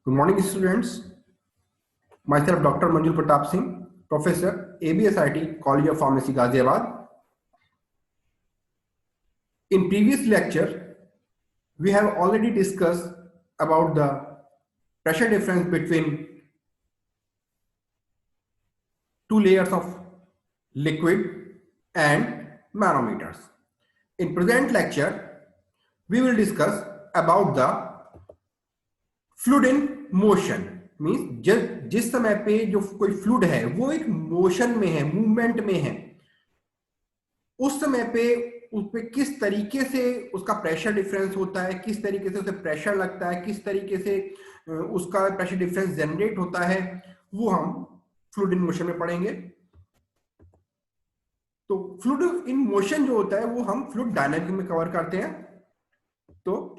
Good morning, students. Myself, Dr. Manjul Pratap Singh, Professor, ABSIT, College of Pharmacy, Ghaziabad. In previous lecture, we have already discussed about the pressure difference between two layers of liquid and manometers. In present lecture, we will discuss about the fluid in motion. Means जिस समय पे जो कोई fluid है वो एक motion में है, मूवमेंट में है, उस समय पे उस पे किस तरीके से उसका प्रेशर डिफरेंस होता है, किस तरीके से उसे प्रेशर लगता है, किस तरीके से उसका प्रेशर डिफरेंस जनरेट होता है, वो हम फ्लूइड इन मोशन में पढ़ेंगे. तो फ्लूइड इन मोशन जो होता है वो हम फ्लूइड डायनामिक में कवर करते हैं. तो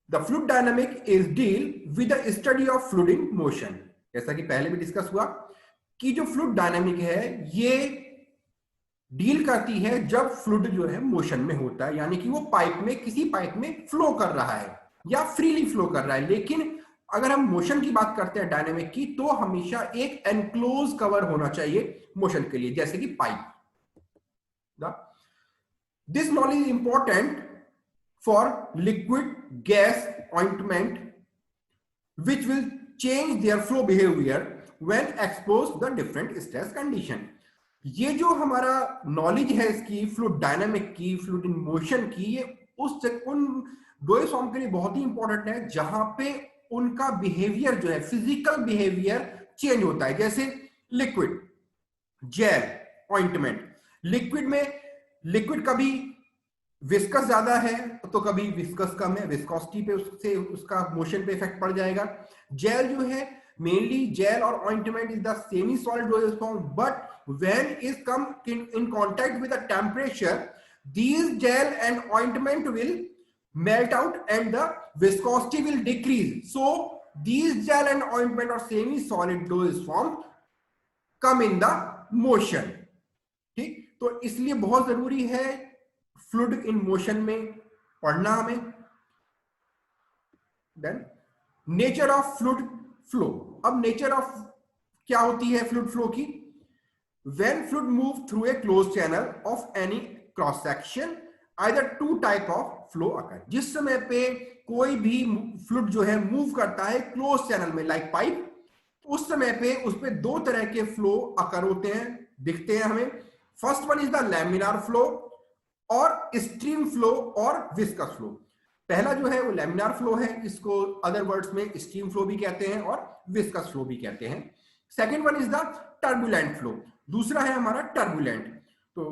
The fluid dynamic is deal with the study of fluid in motion. जैसा कि पहले भी डिस्कस हुआ कि जो फ्लूइड डायनामिक है ये डील करती है जब फ्लूइड जो है मोशन में होता है, यानी कि वो पाइप में किसी पाइप में फ्लो कर रहा है या फ्रीली फ्लो कर रहा है. लेकिन अगर हम मोशन की बात करते हैं डायनामिक की, तो हमेशा एक एनक्लोज कवर होना चाहिए मोशन के लिए, जैसे कि pipe. This knowledge is important for liquid, gas, ointment, which will change their flow behavior when exposed to the different stress condition. ये जो हमारा नॉलेज है इसकी फ्लूइड डायनामिक की, फ्लूइड इन मोशन की, ये उन डोएस फॉर्म के लिए बहुत ही इंपॉर्टेंट है जहां पे उनका बिहेवियर जो है, फिजिकल बिहेवियर चेंज होता है. जैसे लिक्विड, जेल, ऑइंटमेंट. लिक्विड में लिक्विड कभी विस्कस ज्यादा है तो कभी विस्कस कम है, विस्कोसिटी पे उससे उसका मोशन पे इफेक्ट पड़ जाएगा. जेल जो है, मेनली जेल और ointment is the semi solid dosage form, but when is come in contact with the temperature, these gel and ointment will melt out and the viscosity will decrease. So these gel and ointment or semi solid dosage form come in the motion. ठीक, तो इसलिए बहुत जरूरी है fluid in motion में पढ़ना हमें. Then nature of fluid flow. अब नेचर ऑफ क्या होती है फ्लूइड फ्लो की? When fluid move through a close channel of any cross section, either two type of flow occur. जिस समय पे कोई भी फ्लूइड जो है मूव करता है क्लोज चैनल में, लाइक पाइप, उस समय पे उस पे दो तरह के फ्लो अकर होते हैं, दिखते हैं हमें. First one is the laminar flow और स्ट्रीम फ्लो और विस्कस फ्लो. पहला जो है वो लैमिनार फ्लो है, इसको अदर वर्ड्स में स्ट्रीम फ्लो भी कहते हैं और विस्कस फ्लो भी कहते हैं. Second one is the turbulent flow. दूसरा है हमारा टर्बुलेंट. तो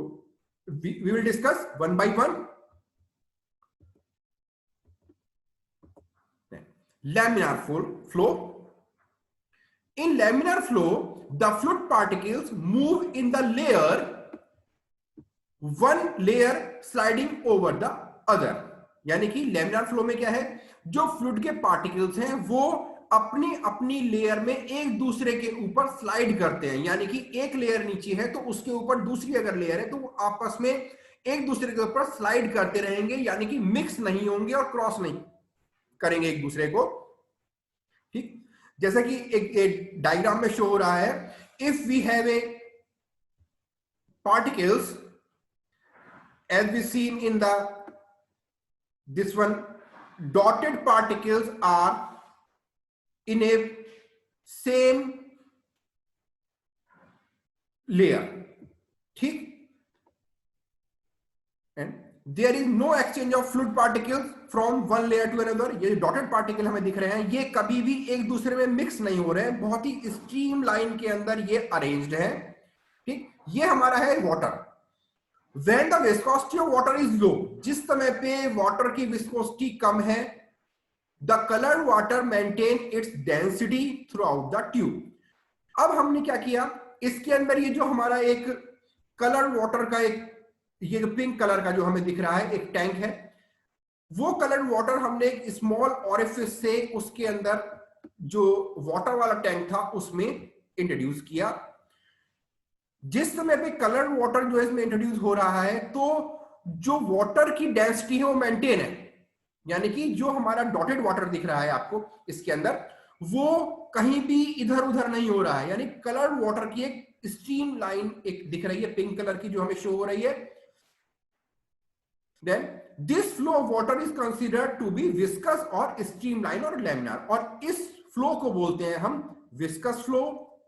we will discuss one by one. Laminar flow. In laminar flow the fluid particles move in the layer, one layer sliding over the other. यानी कि laminar flow में क्या है, जो फ्लूइड के पार्टिकल्स हैं वो अपनी अपनी लेयर में एक दूसरे के ऊपर स्लाइड करते हैं. यानी कि एक लेयर नीचे है तो उसके ऊपर दूसरी अगर लेयर है तो वो आपस में एक दूसरे के ऊपर स्लाइड करते रहेंगे, यानी कि मिक्स नहीं होंगे और क्रॉस नहीं करेंगे एक दूसरे को. ठीक, जैसा कि एक डायग्राम में शो हो रहा है. If we have a particles as we seen in this one, dotted particles are in a same layer. ठीक, and there is no exchange of fluid particles from one layer to another. ये dotted particle हमें दिख रहे हैं, ये कभी भी एक दूसरे में मिक्स नहीं हो रहे हैं, बहुत ही स्ट्रीम लाइन के अंदर ये अरेंज्ड है. ठीक, ये हमारा है water. When the viscosity of water is low, जिस समय पे वाटर की विस्कोसिटी कम है, the colored water maintain its density throughout the tube. अब हमने क्या किया, इसके अंदर ये जो हमारा एक कलर्ड वाटर का एक ये जो पिंक कलर का जो हमें दिख रहा है एक टैंक है, वो कलर्ड वाटर हमने एक स्मॉल ऑरिफिस से उसके अंदर जो वाटर वाला टैंक था उसमें इंट्रोड्यूस किया. जिस समय पे कलर्ड वाटर जो है इसमें इंट्रोड्यूस हो रहा है तो जो वाटर की डेंसिटी है वो मेंटेन है. यानी कि जो हमारा डॉटेड वाटर दिख रहा है आपको इसके अंदर, वो कहीं भी इधर उधर नहीं हो रहा है, यानी कलर्ड वाटर की एक स्ट्रीम लाइन एक दिख रही है पिंक कलर की जो हमें शो हो रही है। Then this flow of water is considered to be viscous और स्ट्रीमलाइन और लैमिनार, और इस फ्लो को बोलते हैं हम विस्कस फ्लो,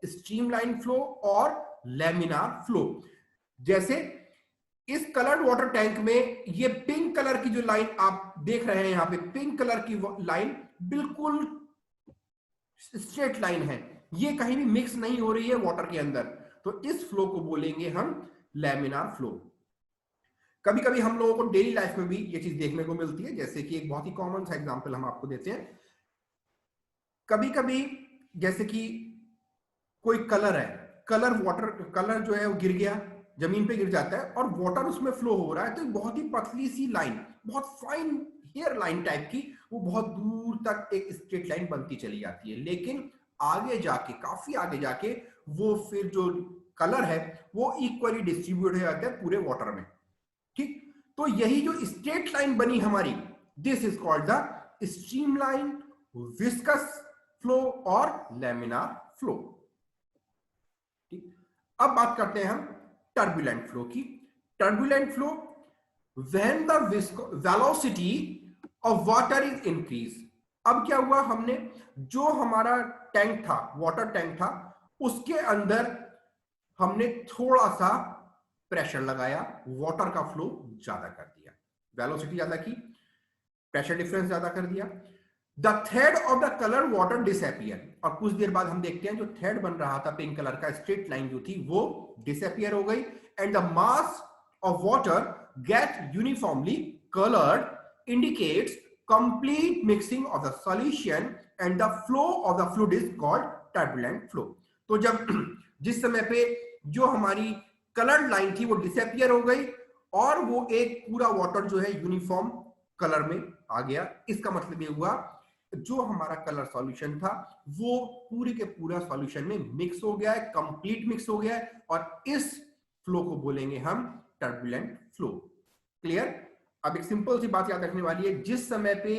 स्ट्रीमलाइन फ्लो और लैमिनार फ्लो। जैसे इस कलर्ड वाटर टैंक में ये पिंक कलर की जो लाइन आप देख रहे हैं, यहां पे पिंक कलर की लाइन बिल्कुल स्ट्रेट लाइन है, ये कहीं भी मिक्स नहीं हो रही है वाटर के अंदर, तो इस फ्लो को बोलेंगे हम लैमिनार फ्लो। कभी कभी हम लोगों को डेली लाइफ में भी ये चीज देखने को मिलती है, जैसे कि एक बहुत ही कॉमन सा एग्जांपल हम आपको देते हैं। कभी कभी जैसे कि कोई कलर है, कलर जो है वो गिर गया, जमीन पे गिर जाता है और वाटर उसमें फ्लो हो रहा है, तो बहुत ही पतली सी लाइन, बहुत फाइन हेयर लाइन टाइप की, वो बहुत दूर तक एक स्ट्रेट लाइन बनती चली जाती है, लेकिन आगे जाके, काफी आगे जाके वो फिर जो कलर है वो इक्वली डिस्ट्रीब्यूट हो जाता है पूरे वाटर में। ठीक, तो यही जो स्ट्रेट लाइन बनी हमारी, this is called the streamline, viscous flow और लैमिनार फ्लो। ठीक, अब बात करते हैं हम टर्बुलेंट फ्लो की। Turbulent flow when the velocity of water is increase. अब क्या हुआ, हमने जो हमारा टैंक था, वाटर टैंक था, उसके अंदर हमने थोड़ा सा प्रेशर लगाया, वाटर का फ्लो ज्यादा कर दिया, वेलोसिटी ज्यादा की, प्रेशर डिफरेंस ज्यादा कर दिया। The thread of the colour water disappear, और कुछ देर बाद हम देखते हैं जो थ्रेड बन रहा था पिंक कलर का, स्ट्रेट लाइन जो थी वो डिसअपियर हो गई, and the mass of water get uniformly coloured indicates complete mixing of the solution and the flow of the fluid is called turbulent flow. तो जब जिस समय पे जो हमारी कलर्ड लाइन थी वो डिसअपियर हो गई और वो एक पूरा वाटर जो है यूनिफॉर्म कलर में आ गया, इसका मतलब ये हुआ जो हमारा कलर सॉल्यूशन था वो पूरे के पूरा सॉल्यूशन में मिक्स हो गया है, कंप्लीट मिक्स हो गया है, और इस फ्लो को बोलेंगे हम टर्बुलेंट फ्लो। क्लियर? अब एक सिंपल सी बात याद रखने वाली है, जिस समय पे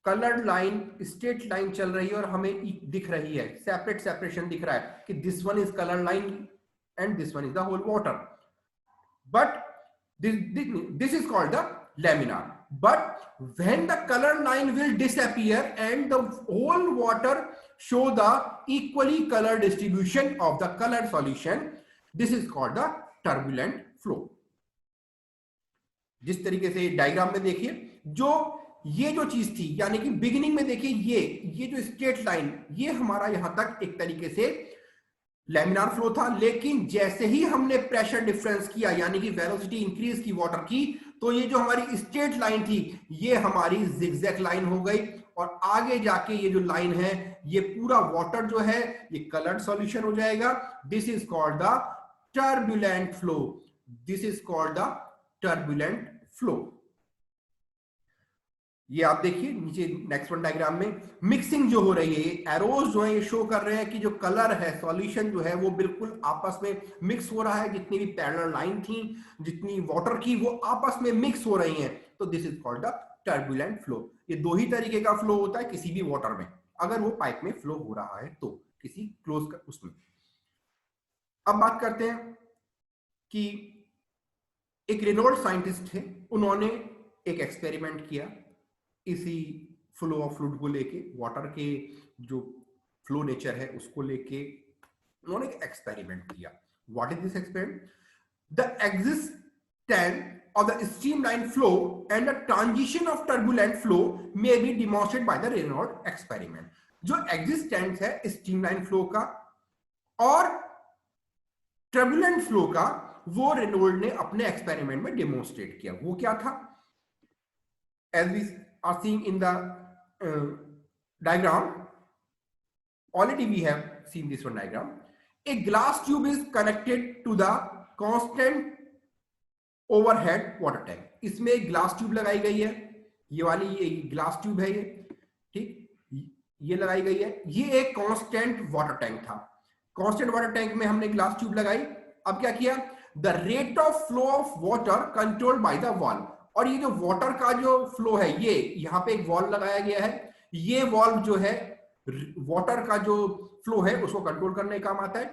कलर्ड लाइन स्ट्रेट लाइन चल रही है और हमें दिख रही है, सेपरेशन दिख रहा है कि this one is colour line and this one is the whole water, but this is called the laminar. But when the color line will disappear and the whole water show the equally color distribution of the colored solution, this is called the turbulent flow. जिस तरीके से diagram में देखिए, जो ये जो चीज थी, यानी कि बिगिनिंग में देखिए ये जो स्ट्रेट लाइन, ये हमारा यहां तक एक तरीके से लैमिनार फ्लो था, लेकिन जैसे ही हमने प्रेशर डिफरेंस किया, यानी कि वेलोसिटी इंक्रीज की वाटर की, तो ये जो हमारी स्ट्रेट लाइन थी ये हमारी जिगजैग लाइन हो गई, और आगे जाके ये जो लाइन है ये पूरा वाटर जो है ये कलर्ड सॉल्यूशन हो जाएगा। This is called the turbulent flow, this is called the turbulent flow. ये आप देखिए नीचे नेक्स्ट वन डायग्राम में मिक्सिंग जो हो रही है, ये एरोज जो है ये शो कर रहे हैं कि जो कलर है, सॉल्यूशन जो है वो बिल्कुल आपस में मिक्स हो रहा है, जितनी भी पैरेलल लाइन थी, जितनी वाटर की, वो आपस में मिक्स हो रही हैं, तो this is called the turbulent flow. ये दो ही तरीके का फ्लो होता है किसी भी वाटर में, अगर वो पाइप में फ्लो हो रहा है तो किसी क्लोज उसमें। अब बात करते हैं कि एक रेनॉल्ड साइंटिस्ट थे, उन्होंने एक एक्सपेरिमेंट किया इसी फ्लो ऑफ फ्लूइड को लेके, वाटर के जो फ्लो नेचर है उसको लेके उन्होंने एक एक्सपेरिमेंट किया। What is this experiment? The existence of the streamline flow and the transition of turbulent flow may be demonstrated by the Reynolds experiment. जो existence है streamline flow का और turbulent flow का, वो रेनॉल्ड ने अपने एक्सपेरिमेंट में डेमोन्स्ट्रेट किया। वो क्या था? As we are seeing in the diagram, already we have seen this one diagram. A glass tube is connected to the constant overhead water tank. इसमें एक ग्लास ट्यूब लगाई गई है, ये वाली ये ग्लास ट्यूब है, ये ठीक, ये लगाई गई है। ये एक कांस्टेंट वाटर टैंक था, कांस्टेंट वाटर टैंक में हमने ग्लास ट्यूब लगाई। अब क्या किया? The rate of flow of water controlled by the valve, और ये जो वाटर का जो फ्लो है, ये यहाँ पे एक वॉल्व लगाया गया है, ये वॉल्व जो है वाटर का जो फ्लो है उसको कंट्रोल करने का काम आता है।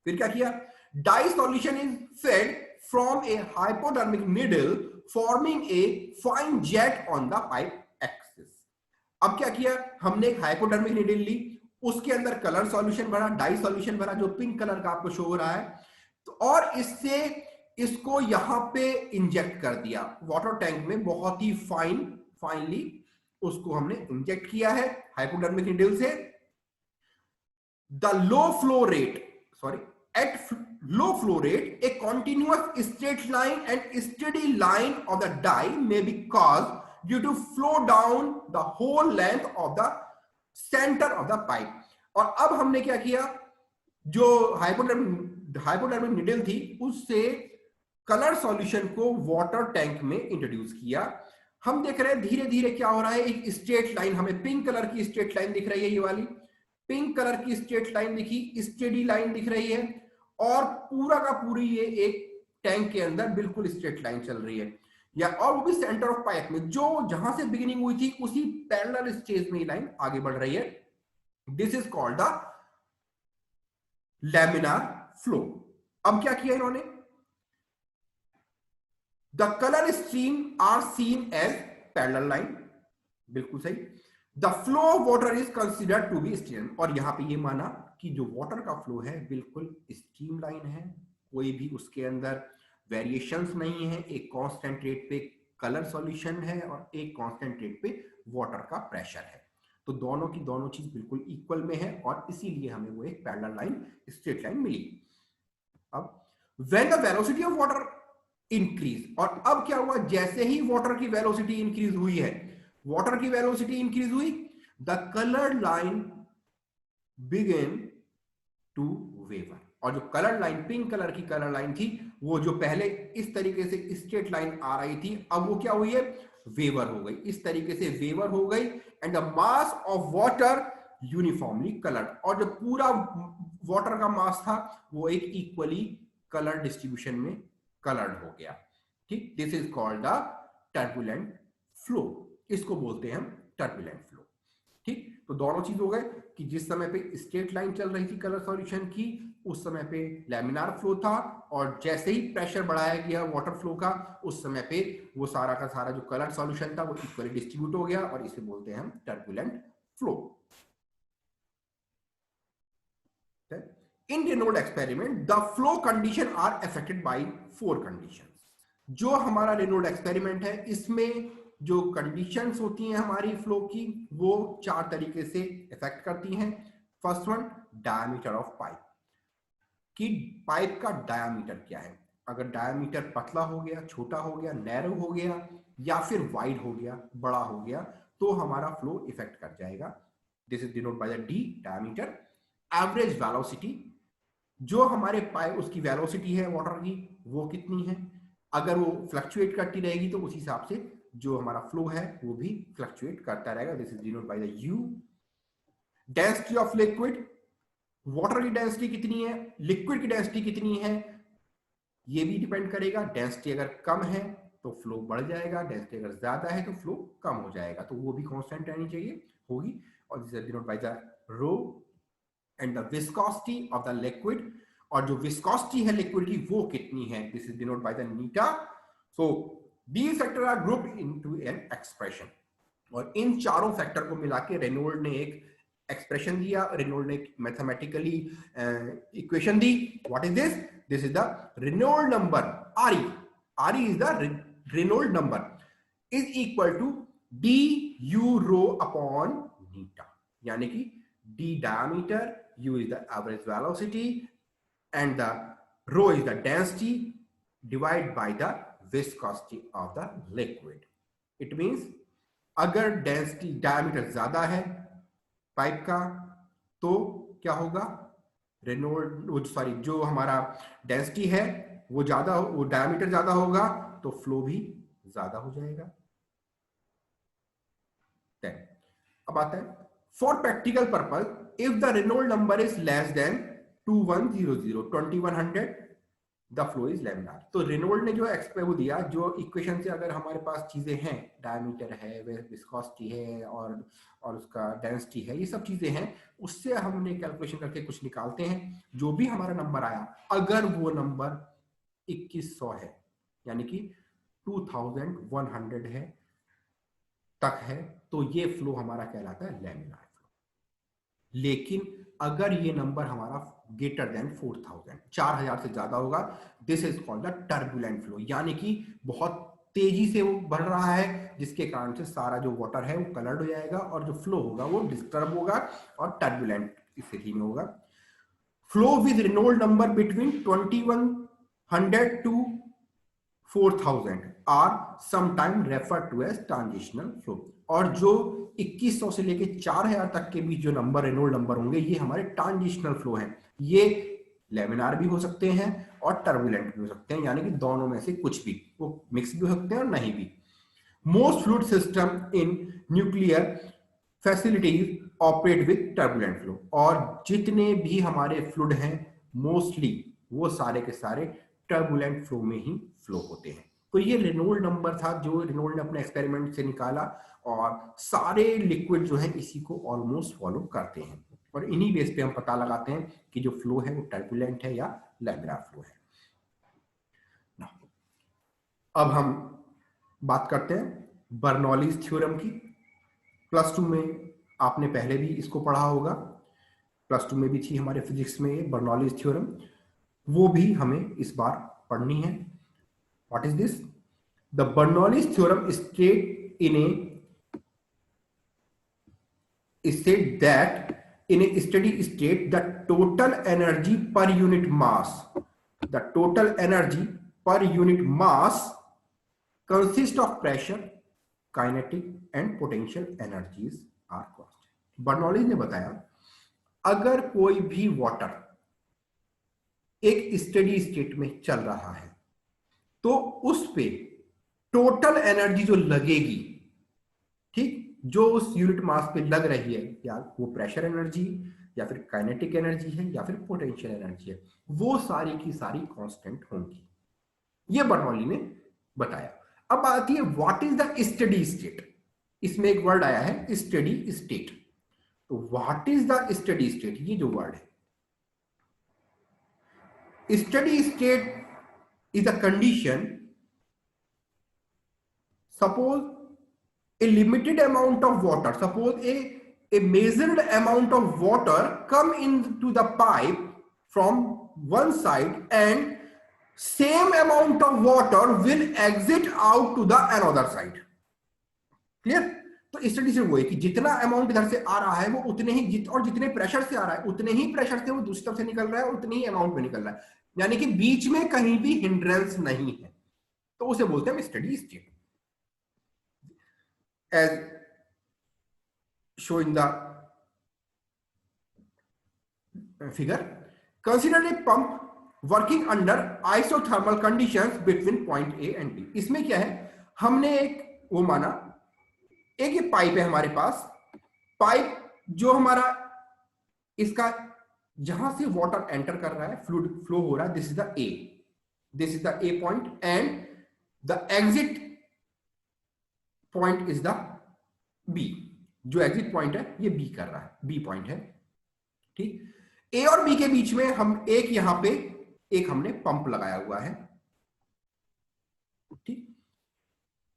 फिर क्या किया, dye solution is fed from a hypodermic needle forming a fine jet on the pipe axis. अब क्या किया, हमने एक हाइपोडर्मिक निडल ली, उसके अंदर कलर सॉल्यूशन भरा, डाई सॉल्यूशन भरा जो पिंक कलर का आपको शो हो रहा है, तो और इससे इसको यहां पे इंजेक्ट कर दिया वाटर टैंक में, बहुत ही फाइनली उसको हमने इंजेक्ट किया है हाइपोडर्मिक निडल से। The low flow rate, sorry, at low flow rate a continuous straight line and steady line of the dye may be caused due to flow down the whole length of the center of the pipe। और अब हमने क्या किया, जो hypodermic needle थी उससे colour solution को water tank में इंट्रोड्यूस किया। हम देख रहे हैं धीरे धीरे क्या हो रहा है, एक स्ट्रेट लाइन, हमें पिंक कलर की स्ट्रेट लाइन दिख रही है, ये वाली पिंक कलर की स्ट्रेट लाइन दिखी, स्टेडी लाइन दिख रही है, और पूरा का पूरी ये एक टैंक के अंदर बिल्कुल स्ट्रेट लाइन चल रही है, या और वो भी सेंटर ऑफ पाइप में, जो जहां से बिगिनिंग हुई थी उसी पैरेलल स्टेज में ये लाइन आगे बढ़ रही है। This is called the laminar flow. अब क्या किया इन्होंने, the colour stream are seen as parallel line, बिल्कुल सही। The flow of water is considered to be stream, और यहां पे ये माना कि जो वाटर का फ्लो है बिल्कुल स्ट्रीम लाइन है, कोई भी उसके अंदर वेरिएशंस नहीं है, एक कांस्टेंट रेट पे कलर सॉल्यूशन है और एक कांस्टेंट रेट पे वाटर का प्रेशर है, तो दोनों की दोनों चीज बिल्कुल इक्वल में है, और इसीलिए हमें वो एक पैरेलल लाइन, स्ट्रेट लाइन मिली। अब when the velocity of water increase, और अब क्या हुआ, जैसे ही वाटर की वेलोसिटी इंक्रीज हुई है, वाटर की वेलोसिटी इंक्रीज हुई, the colour line begin to waver, और जो कलर लाइन, पिंक कलर की कलर लाइन थी, वो जो पहले इस तरीके से स्ट्रेट लाइन आ रही थी, अब वो क्या हुई है, वेवर हो गई, इस तरीके से वेवर हो गई। And the mass of water uniformly coloured, और जो पूरा वाटर का मास था वो एक इक्वली कलर डिस्ट्रीब्यूशन में कलर्ड हो गया। ठीक, this is called the turbulent flow, इसको बोलते हैं हम टर्बुलेंट फ्लो। ठीक, तो दोनों चीज हो गए कि जिस समय पे स्ट्रेट लाइन चल रही थी कलर सॉल्यूशन की, उस समय पे लैमिनार फ्लो था, और जैसे ही प्रेशर बढ़ाया गया वाटर फ्लो का, उस समय पे वो सारा का सारा जो कलर सॉल्यूशन था वो इक्वली डिस्ट्रीब्यूट हो गया, और इसे बोलते हैं हम turbulent flow. In Reynold experiment the flow condition are affected by 4 conditions. जो हमारा रेनॉल्ड एक्सपेरिमेंट है, इसमें जो कंडीशंस होती हैं हमारी फ्लो की, वो 4 तरीके से इफेक्ट करती हैं। First one, diameter of pipe, कि पाइप का डायमीटर क्या है। अगर डायमीटर पतला हो गया, छोटा हो गया, नैरो हो गया, या फिर वाइड हो गया, बड़ा हो गया, तो हमारा फ्लो इफेक्ट कर जाएगा। This is denote by the D, diameter. Average velocity, जो हमारे पाइप उसकी वेलोसिटी है वाटर की, वो कितनी है, अगर वो फ्लक्चुएट करती रहेगी तो उस हिसाब से जो हमारा फ्लो है वो भी फ्लक्चुएट करता रहेगा। This is denote by the you. Density of liquid, water की डेंसिटी कितनी है, लिक्विड की डेंसिटी कितनी है, ये भी डिपेंड करेगा। डेंसिटी अगर कम है तो फ्लो बढ़ जाएगा, डेंसिटी अगर ज्यादा है तो फ्लो कम हो जाएगा, तो वो भी कांस्टेंट रहनी चाहिए, होगी। और this is denote by the rho. And the viscosity of the liquid, और जो विस्कोसिटी है लिक्विड की वो कितनी है, this is denote by the eta. So these factor are grouped into an expression, और इन चारों फैक्टर को मिला के रेनॉल्ड ने एक एक्सप्रेशन दिया, रेनॉल्ड ने मैथमेटिकली इक्वेशन दी। What is this, this is the Reynold number, RE is the Reynold number is equal to D U rho upon eta, यानी कि d diameter, u is the average velocity, and the rho is the density divided by the viscosity of the liquid. It means अगर density, diameter ज्यादा है pipe का, तो क्या होगा, Reynold sorry जो हमारा डेंसिटी है वो ज्यादा, वो डायमीटर ज्यादा होगा तो फ्लो भी ज्यादा हो जाएगा। अब आता है for practical purpose if the Reynolds number is less than 2100, the flow is laminar. तो रेनॉल्ड ने जो वो दिया, जो इक्वेशन से अगर हमारे पास चीजें हैं, डायमीटर है, विस्कोसिटी है और उसका डेंसिटी है, ये सब चीजें हैं, उससे हमने कैलकुलेशन करके कुछ निकालते हैं। जो भी हमारा नंबर आया, अगर वो नंबर 2100 है, यानी कि 2100 है तक है, तो ये फ्लो हमारा कहलाता है लैमिनार फ्लो। लेकिन अगर ये नंबर हमारा ग्रेटर देन 4000 से ज्यादा होगा, this is called the turbulent flow, यानी कि बहुत तेजी से वो बढ़ रहा है, जिसके कारण से सारा जो वाटर है वो कलर्ड हो जाएगा और जो फ्लो होगा वो डिस्टर्ब होगा और टर्बुलेंट स्थिति में होगा। Flow with Reynold number between 2100 to 4000 are sometime refer to as transitional flow. और जो 2100 से लेके 4000 तक के बीच जो नंबर रेनॉल्ड नंबर होंगे, ये हमारे ट्रांजिशनल फ्लो हैं। ये लेमिनार भी हो सकते हैं और टर्बुलेंट भी हो सकते हैं, यानी कि दोनों में से कुछ भी, वो मिक्स भी हो सकते हैं और नहीं भी। Most fluid system in nuclear facilities operate with turbulent flow. और जितने भी हमारे फ्लूइड हैं मोस्टली वो सारे के सारे टर्बुलेंट फ्लो में ही फ्लो होते हैं। तो ये रेनॉल्ड नंबर था जो रेनॉल्ड ने अपने एक्सपेरिमेंट से निकाला, और सारे लिक्विड जो है इसी को ऑलमोस्ट फॉलो करते हैं, और इन्हीं बेस पे हम पता लगाते हैं कि जो फ्लो है वो टर्बुलेंट है या लैमिनार फ्लो है। अब हम बात करते हैं बर्नौलीज थ्योरम की। प्लस 2 में आपने पहले भी इसको पढ़ा होगा, प्लस 2 में भी थी हमारे फिजिक्स में ये बर्नौलीज थ्योरम, वो भी हमें इस बार पढ़नी है। What is this? The Bernoulli's theorem state that in a steady state the total energy per unit mass consists of pressure, kinetic and potential energies are constant. Bernoulli ने बताया अगर कोई भी वाटर एक स्टेडी स्टेट में चल रहा है तो उस पे टोटल एनर्जी जो लगेगी, ठीक, जो उस यूनिट मास पे लग रही है, या वो प्रेशर एनर्जी या फिर काइनेटिक एनर्जी है या फिर पोटेंशियल एनर्जी है, वो सारी की सारी कांस्टेंट होंगी। ये बर्नौली ने बताया। अब आती है what is the steady state. इसमें एक वर्ड आया है स्टेडी स्टेट। तो what is the steady state, ये जो वर्ड है, steady state is a condition, suppose a limited amount of water, suppose a measured amount of water come into the pipe from one side and same amount of water will exit out to the another side. Clear? तो study से वो है कि जितना amount इधर से आ रहा है वो उतने ही और जितने प्रेशर से आ रहा है उतने ही प्रेशर से वो दूसरी तरफ से निकल रहा है, उतने ही अमाउंट में निकल रहा है, यानी कि बीच में कहीं भी हिंड्रेंस नहीं है। तो उसे बोलते हैं steady state. As shown in the figure, consider a pump working under isothermal conditions between point A and B. इसमें क्या है, हमने एक वो माना, एक ये पाइप है हमारे पास, पाइप जो हमारा इसका जहां से वाटर एंटर कर रहा है, फ्लूइड फ्लो हो रहा है, this is the A point and the exit point is the B. जो एग्जिट पॉइंट है ये बी कर रहा है, बी पॉइंट है, ठीक। ए और बी के बीच में हम एक यहां पे एक हमने पंप लगाया हुआ है, ठीक।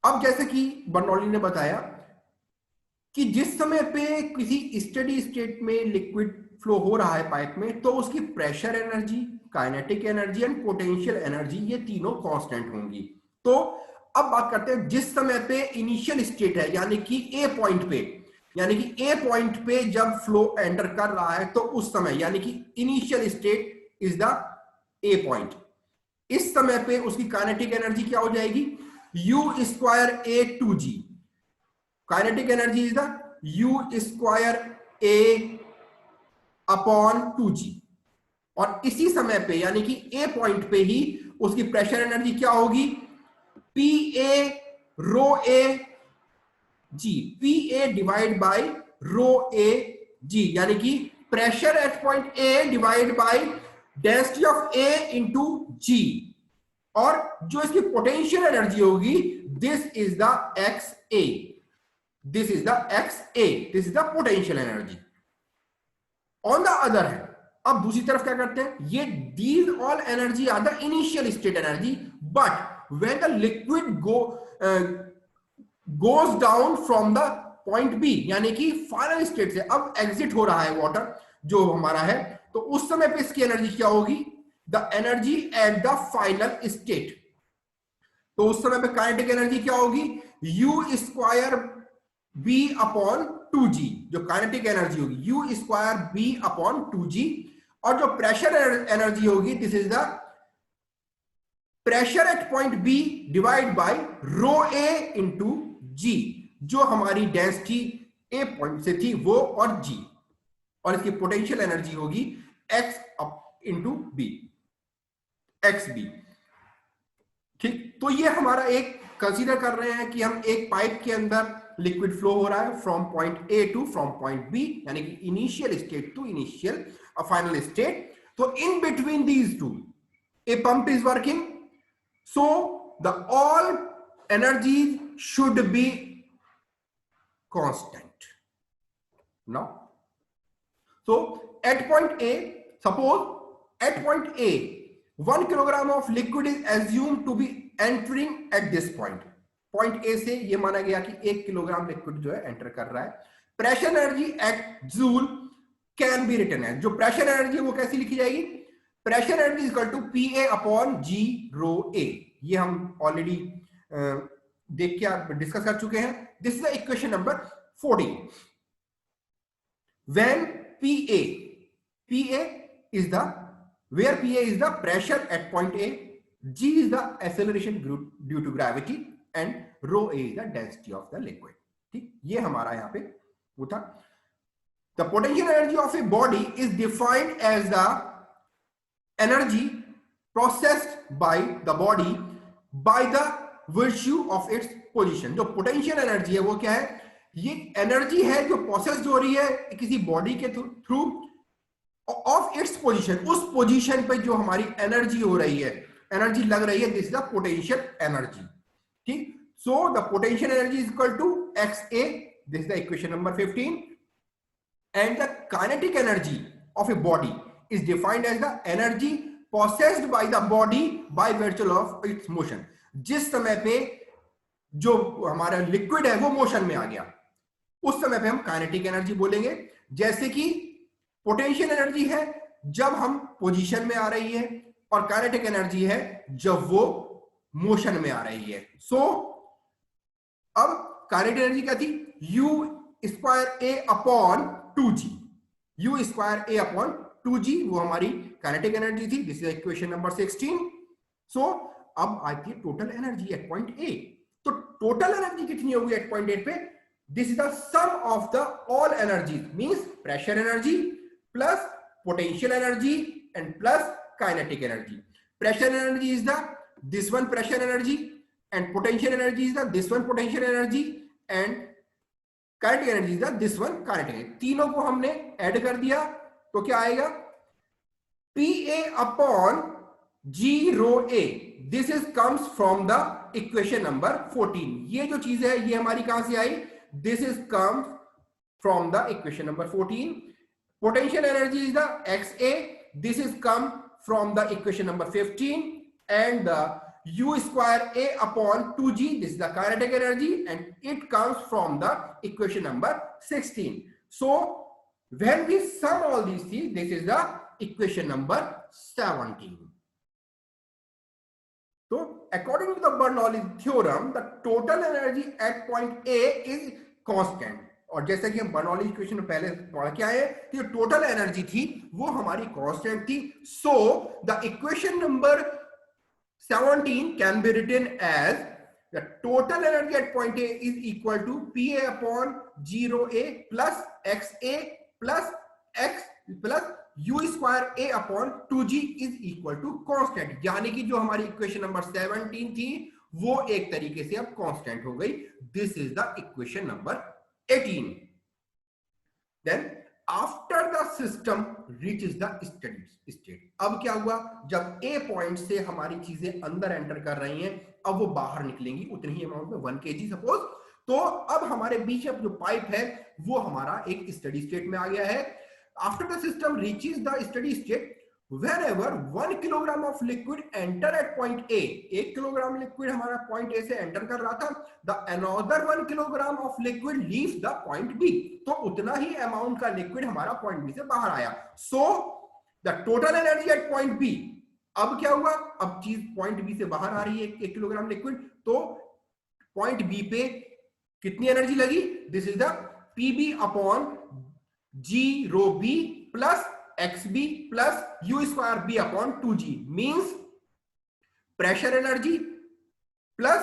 अब जैसे कि बर्नौली ने बताया कि जिस समय पे किसी स्टेडी स्टेट में लिक्विड फ्लो हो रहा है पाइप में, तो उसकी pressure energy, kinetic energy and potential energy, ये तीनों कांस्टेंट होंगी। तो अब बात करते हैं जिस समय पे इनिशियल स्टेट है, यानी कि ए पॉइंट पे जब फ्लो एंटर कर रहा है, तो उस समय यानी कि initial state is the A point. इस समय पे उसकी काइनेटिक एनर्जी क्या हो जाएगी, U square A 2G। Kinetic energy is the U square A upon 2G। और इसी समय पे यानी कि ए पॉइंट पे ही उसकी प्रेशर एनर्जी क्या होगी, PA rho A G, PA divide by rho A G, यानी कि pressure at point A divide by density of A into G, और जो इसकी पोटेंशियल एनर्जी होगी this is the X A, this is the X A, this is the potential energy. On the other hand, अब दूसरी तरफ क्या करते हैं, ये these all energy are the initial state energy, but when the liquid goes down from the point B, यानी कि final state से अब एग्जिट हो रहा है वाटर जो हमारा है, तो उस समय पे इसकी एनर्जी क्या होगी, the energy at the final state. तो उस समय पे काइनेटिक एनर्जी क्या होगी, U square B upon 2g, जो काइनेटिक एनर्जी होगी U square B upon 2g, और जो प्रेशर एनर्जी होगी this is the pressure at point B divide by rho A into G, जो हमारी डेंसिटी ए पॉइंट से थी वो और जी, और इसकी पोटेंशियल एनर्जी होगी X into B, X B. ठीक, तो ये हमारा एक कंसीडर कर रहे हैं कि हम एक पाइप के अंदर लिक्विड फ्लो हो रहा है from point A to from point B, यानी कि initial state to initial final state. तो in between these two a pump is working, so the all energies should be constant. Now, so at point A, suppose at point A 1 kilogram of liquid is assumed to be entering at this point. Point A से ये माना गया कि 1 kilogram liquid जो है enter कर रहा है। Pressure energy at joule can be written as, जो प्रेशर एनर्जी वो कैसी लिखी जाएगी, pressure energy is equal to P A upon G rho A. ये हम ऑलरेडी देख के आप डिस्कस कर चुके हैं। This is the equation number 14. When PA is the, where PA is the pressure at point A, G is the acceleration due to gravity, and rho A is the density of the liquid. ठीक, ये हमारा यहाँ पे वो था। The potential energy of a body is defined as the energy processed by the body by the virtue of its position. जो potential energy है वो क्या है, ये एनर्जी है जो प्रोसेस हो रही है किसी बॉडी के थ्रू ऑफ इट्स पोजीशन, उस पोजीशन पे जो हमारी एनर्जी हो रही है, एनर्जी लग रही है, this is the potential energy. ठीक, so the potential energy is equal to X A, this is the equation number 15, and the kinetic energy of a body is defined as the energy processed by the body by virtual of its motion. जिस समय पे जो हमारा liquid है वो motion में आ गया, उस समय पे हम काइनेटिक एनर्जी बोलेंगे। जैसे कि पोटेंशियल एनर्जी है जब हम पोजीशन में आ रही है, और काइनेटिक एनर्जी है जब वो मोशन में आ रही है। सो अब काइनेटिक एनर्जी क्या थी, U square A upon 2g, U square A upon 2g वो हमारी काइनेटिक एनर्जी थी। This is equation number 16। So अब आती है total energy at point A. तो टोटल एनर्जी कितनी होगी एट पॉइंट 8 पे, this is the sum of the all energies, means pressure energy plus potential energy and plus kinetic energy. Pressure energy is the this one pressure energy, and potential energy is the this one potential energy, and kinetic energy is the this one kinetic energy. तीनों को हमने add कर दिया तो क्या आएगा, P A upon G rho A, this is comes from the equation number 14। ये जो चीज है ये हमारी कहां से आई, this is come from the equation number 14। Potential energy is the X A, this is come from the equation number 15, and the u square a upon 2g, this is the kinetic energy, and it comes from the equation number 16. So when we sum all these things, this is the equation number 17. So according to the Bernoulli theorem, the total energy at point A is constant. और जैसे कि हम Bernoulli equation में पहले पढ़ के आए, तो टोटल एनर्जी थी वो हमारी कांस्टेंट थी। So the equation number 17 can be written as the total energy at point A is equal to PA upon 0A plus XA plus X plus U square A upon 2G is equal to constant। यानी कि जो हमारी equation number 17 थी वो एक तरीके से अब कांस्टेंट हो गई। This is the equation number 18। Then after the system reaches the steady state. अब क्या हुआ, जब ए पॉइंट से हमारी चीजें अंदर एंटर कर रही हैं, अब वो बाहर निकलेंगी उतनी ही अमाउंट में 1 kg सपोज। तो अब हमारे बीच में जो पाइप है वो हमारा एक स्टेडी स्टेट में आ गया है। After the system reaches the steady state, whenever 1 kilogram of liquid enter at point A, 1 kilogram liquid हमारा पॉइंट A से एंटर कर रहा था, the another 1 kilogram of liquid leaves the point B, तो उतना ही अमाउंट का लिक्विड हमारा point B से बाहर आया। So the total energy at point B, अब क्या हुआ, अब चीज पॉइंट B से बाहर आ रही है 1 किलोग्राम लिक्विड, तो पॉइंट B पे कितनी एनर्जी लगी, this is the PB upon G rho B plus XB plus U square B upon 2G means pressure energy plus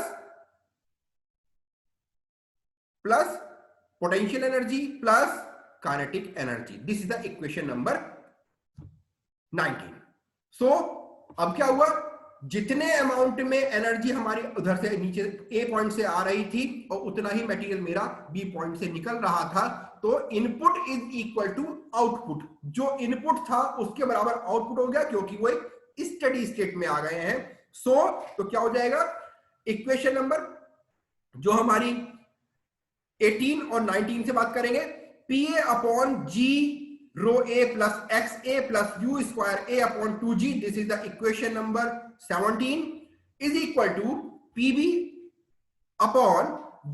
potential energy plus kinetic energy. This is the equation number 19. So अब क्या हुआ, जितने amount में energy हमारी उधर से नीचे ए point से आ रही थी और उतना ही मटेरियल मेरा बी पॉइंट से निकल रहा था, तो input is equal to output. जो इनपुट था उसके बराबर आउटपुट हो गया, क्योंकि वो एक स्टेडी स्टेट में आ गए हैं। तो क्या हो जाएगा, इक्वेशन नंबर जो हमारी 18 और 19 से बात करेंगे, PA upon G rho A plus XA plus U square A upon 2G, this is the equation number 17 is equal to PB upon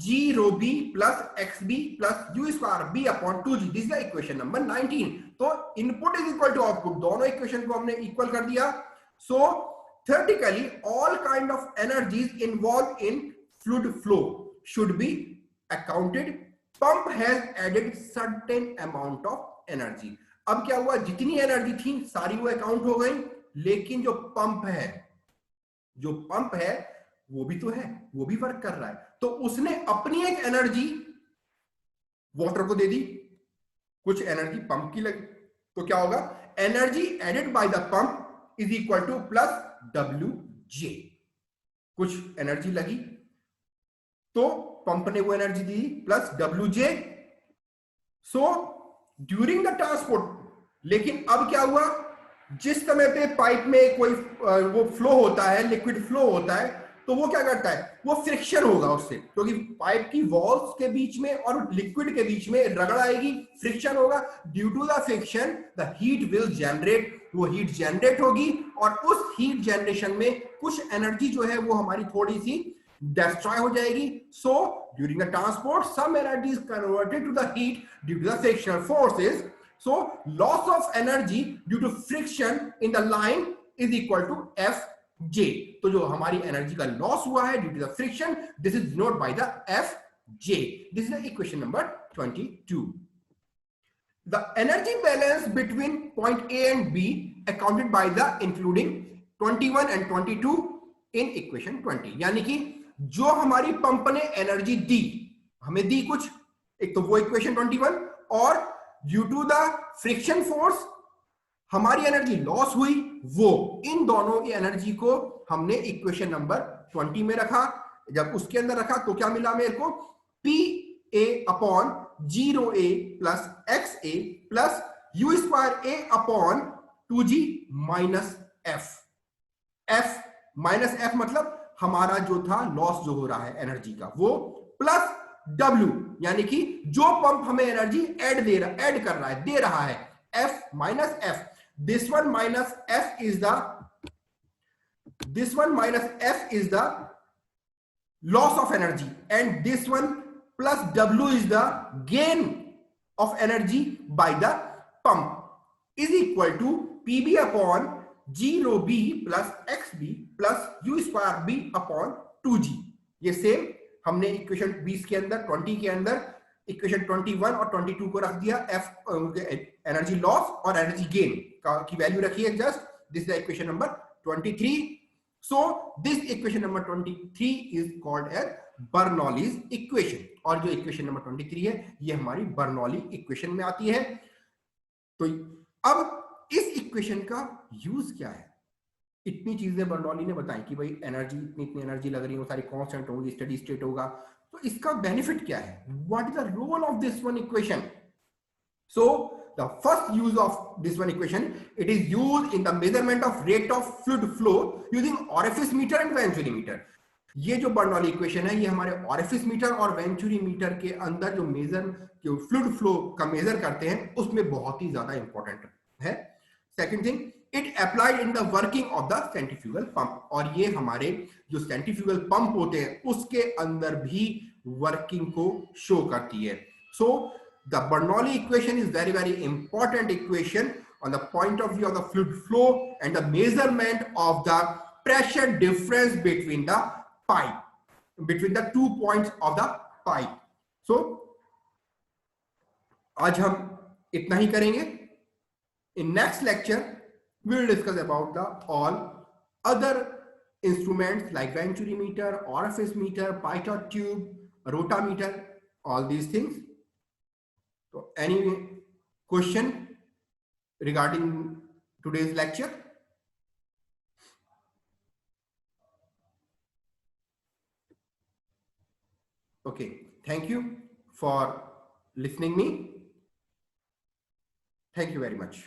G rho B plus XB plus U square B upon 2G, this is the equation number 19। तो input is equal to output, दोनों equation को हमने equal कर दिया। So theoretically all kind of energies involved in fluid flow should be accounted. Pump has added certain amount of energy. अब क्या हुआ, जितनी एनर्जी थी सारी वो अकाउंट हो गई, लेकिन जो पंप है वो भी तो है, वो भी वर्क कर रहा है, तो उसने अपनी एक एनर्जी वाटर को दे दी, कुछ एनर्जी पंप की लगी, तो क्या होगा, energy added by the pump is equal to plus WJ। कुछ एनर्जी लगी तो पंप ने वो एनर्जी दी plus WJ। So during the transport, लेकिन अब क्या हुआ, जिस समय पे पाइप में कोई वो फ्लो होता है, लिक्विड फ्लो होता है, तो वो क्या करता है, वो फ्रिक्शन होगा उससे, क्योंकि पाइप की वॉल्स के बीच में और लिक्विड के बीच में रगड़ आएगी, फ्रिक्शन होगा। Due to the friction the heat will generate, वो हीट जनरेट होगी और उस हीट जनरेशन में कुछ एनर्जी जो है वो हमारी थोड़ी सी destroy हो जाएगी। So during the transport some energy is converted to the heat due to the frictional forces. So loss of energy due to friction in the line is equal to Fj। तो जो हमारी energy का loss हुआ है due to the friction, this is denoted by the Fj। This is the equation number 22. The energy balance between point A and B accounted by the including 21 and 22 in equation 20। यानी कि जो हमारी pump ने energy दी, हमें दी कुछ, एक तो वो इक्वेशन 21, और due to the friction force हमारी एनर्जी लॉस हुई, वो इन दोनों की एनर्जी को हमने इक्वेशन नंबर 20 में रखा। जब उसके अंदर रखा तो क्या मिला मेरे को, PA upon zero A plus XA plus U square A upon 2G minus F minus F मतलब हमारा जो था लॉस जो हो रहा है एनर्जी का, वो प्लस W, यानी कि जो पंप हमें एनर्जी ऐड कर रहा है, दे रहा है, F minus F। This one minus F is the loss of energy and this one plus W is the gain of energy by the pump is equal to PB upon G rho B plus XB plus U square B upon 2G। ये same हमने equation 20 के अंदर, 20 के अंदर equation 21 और 22 को रख दिया, एनर्जी लॉस और एनर्जी गेन की वैल्यू रखी है just. This is equation number 23। So this equation number 23 is called as Bernoulli's equation, और जो इक्वेशन नंबर 23 है ये हमारी बर्नौली इक्वेशन में आती है। तो अब इस इक्वेशन का यूज क्या है, इतनी चीजें बर्नौली ने बताई कि भाई एनर्जी इतनी एनर्जी लग रही है, वो सारी कांस्टेंट होगी, स्टेडी स्टेट होगा, तो इसका बेनिफिट क्या है, what is the role of this one equation. So the first use of this one equation, it is used in the measurement of rate of fluid flow using orifice meter and Venturi meter. ये जो Bernoulli equation है ये हमारे orifice metre और venturi meter के अंदर जो fluid flow का मेजर करते हैं उसमें बहुत ही ज्यादा इंपॉर्टेंट है. Second thing, it applied in the working of the centrifugal pump, और ये हमारे जो सेंट्रीफ्यूगल पंप होते हैं उसके अंदर भी वर्किंग को शो करती है. So the Bernoulli equation is very very important equation on the point of view of the fluid flow and the measurement of the pressure difference between the pipe, between the 2 points of the pipe. So आज हम इतना ही करेंगे. In next lecture we will discuss about the all other instruments like Venturi meter, orifice meter, pitot tube, rotameter, all these things. So any question regarding today's lecture? Okay, thank you for listening me. Thank you very much.